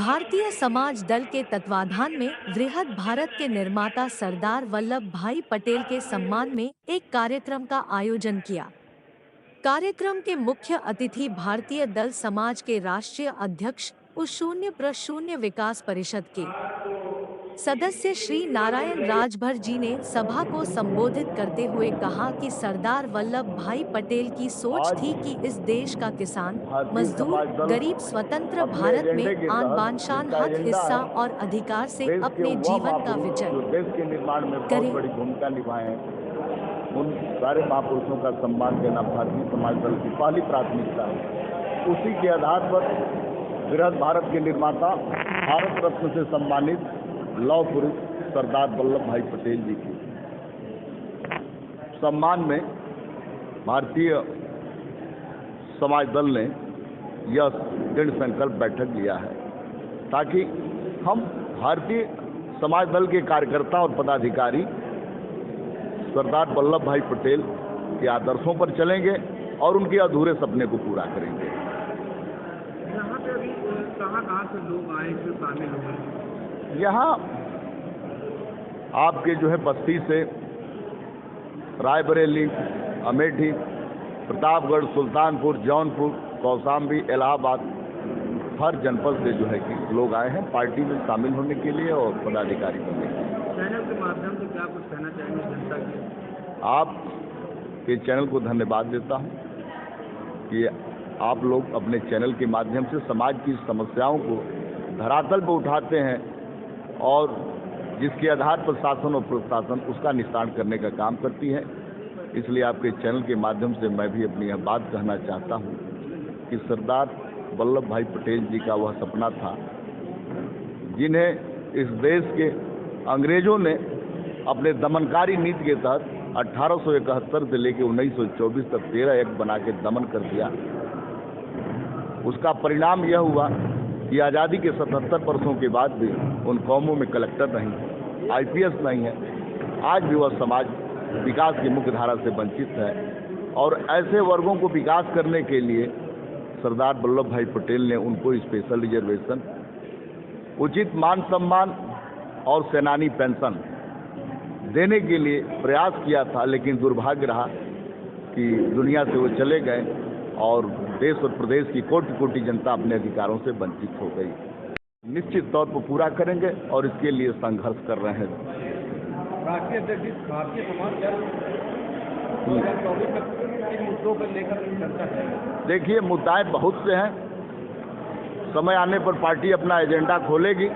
भारतीय समाज दल के तत्वाधान में वृहद भारत के निर्माता सरदार वल्लभ भाई पटेल के सम्मान में एक कार्यक्रम का आयोजन किया। कार्यक्रम के मुख्य अतिथि भारतीय दल समाज के राष्ट्रीय अध्यक्ष शून्य विकास परिषद के सदस्य श्री नारायण राजभर जी ने सभा को संबोधित करते हुए कहा कि सरदार वल्लभ भाई पटेल की सोच थी कि इस देश का किसान, मजदूर, गरीब स्वतंत्र भारत में आन बान शान हक, हिस्सा और अधिकार से अपने जीवन का विजय देश के निर्माण में बहुत करें। बड़ी भूमिका निभाए हैं। उन सारे महापुरुषों का सम्मान देना भारतीय समाज दल की पहली प्राथमिकता है। उसी के आधार पर बृहद भारत के निर्माता, भारत रत्न से सम्मानित लौह पुरुष सरदार वल्लभ भाई पटेल जी के सम्मान में भारतीय समाज दल ने यह दृढ़ संकल्प बैठक लिया है ताकि हम भारतीय समाज दल के कार्यकर्ता और पदाधिकारी सरदार वल्लभ भाई पटेल के आदर्शों पर चलेंगे और उनके अधूरे सपने को पूरा करेंगे। यहाँ पे अभी कहाँ से लोग आए जो शामिल हुए? यहाँ आपके जो है बस्ती से, रायबरेली, अमेठी, प्रतापगढ़, सुल्तानपुर, जौनपुर, कौशाम्बी, इलाहाबाद, हर जनपद से जो है कि लोग आए हैं पार्टी में शामिल होने के लिए और पदाधिकारी बनने के लिए। चैनल के माध्यम से क्या कुछ कहना चाहेंगे जनता के? आप के चैनल को धन्यवाद देता हूं कि आप लोग अपने चैनल के माध्यम से समाज की समस्याओं को धरातल पर उठाते हैं और जिसके आधार पर शासन और प्रशासन उसका निस्तारण करने का काम करती है। इसलिए आपके चैनल के माध्यम से मैं भी अपनी यह बात कहना चाहता हूं कि सरदार वल्लभ भाई पटेल जी का वह सपना था जिन्हें इस देश के अंग्रेजों ने अपने दमनकारी नीति के तहत 1871 से लेकर 1924 तक 13 एक्ट बना के दमन कर दिया। उसका परिणाम यह हुआ कि आज़ादी के 77 वर्षों के बाद भी उन कौमों में कलेक्टर नहीं है, IPS नहीं है। आज भी वह समाज विकास की मुख्य धारा से वंचित है और ऐसे वर्गों को विकास करने के लिए सरदार वल्लभ भाई पटेल ने उनको स्पेशल रिजर्वेशन, उचित मान सम्मान और सेनानी पेंशन देने के लिए प्रयास किया था, लेकिन दुर्भाग्य रहा कि दुनिया से वो चले गए और देश और प्रदेश की कोटि कोटि जनता अपने अधिकारों से वंचित हो गई। निश्चित तौर पर पूरा करेंगे और इसके लिए संघर्ष कर रहे हैं। राष्ट्रीय अध्यक्ष भारतीय समाज दल 2024 में किन मुद्दों पर लेकर चर्चा करेंगे? देखिए, मुद्दाएं बहुत से हैं। समय आने पर पार्टी अपना एजेंडा खोलेगी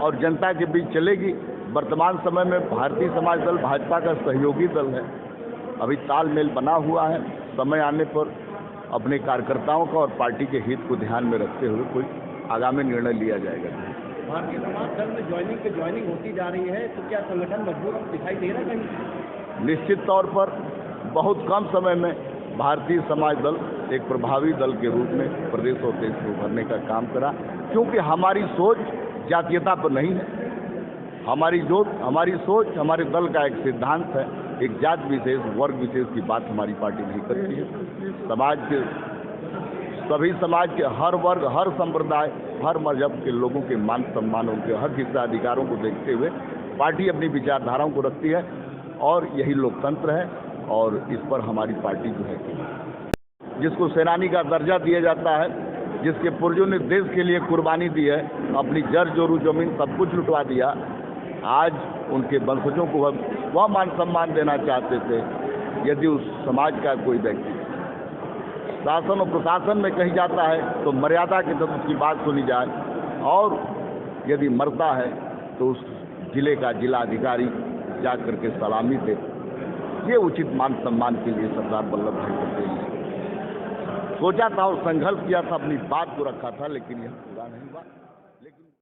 और जनता के बीच चलेगी। वर्तमान समय में भारतीय समाज दल भाजपा का सहयोगी दल है, अभी तालमेल बना हुआ है। समय आने पर अपने कार्यकर्ताओं का और पार्टी के हित को ध्यान में रखते हुए कोई आगामी निर्णय लिया जाएगा। भारतीय समाज दल में ज्वाइनिंग होती जा रही है, तो क्या संगठन मजबूत दिखाई दे रहा है कहीं? निश्चित तौर पर बहुत कम समय में भारतीय समाज दल एक प्रभावी दल के रूप में प्रदेश और देश को उभरने का काम करा, क्योंकि हमारी सोच जातीयता पर नहीं है। हमारी सोच हमारे दल का एक सिद्धांत है। एक जात विशेष, वर्ग विशेष की बात हमारी पार्टी नहीं करती है। समाज के सभी समाज के हर वर्ग, हर संप्रदाय, हर मजहब के लोगों के मान सम्मान, उनके हक, हिस्सा, अधिकारों को देखते हुए पार्टी अपनी विचारधाराओं को रखती है और यही लोकतंत्र है। और इस पर हमारी पार्टी जो है जिसको सेनानी का दर्जा दिया जाता है, जिसके पूर्वजों ने देश के लिए कुर्बानी दी है, अपनी जड़ जोरू जमीन सब कुछ लुटवा दिया, आज उनके वंशजों को वह मान सम्मान देना चाहते थे। यदि उस समाज का कोई व्यक्ति शासन और प्रशासन में कही जाता है तो मर्यादा के तहत उसकी बात सुनी जाए और यदि मरता है तो उस जिले का जिला अधिकारी जा करके सलामी दे। ये उचित मान सम्मान के लिए सरदार वल्लभ भाई पटेल ने सोचा था और संघर्ष किया था, अपनी बात को रखा था, लेकिन यह पूरा नहीं हुआ।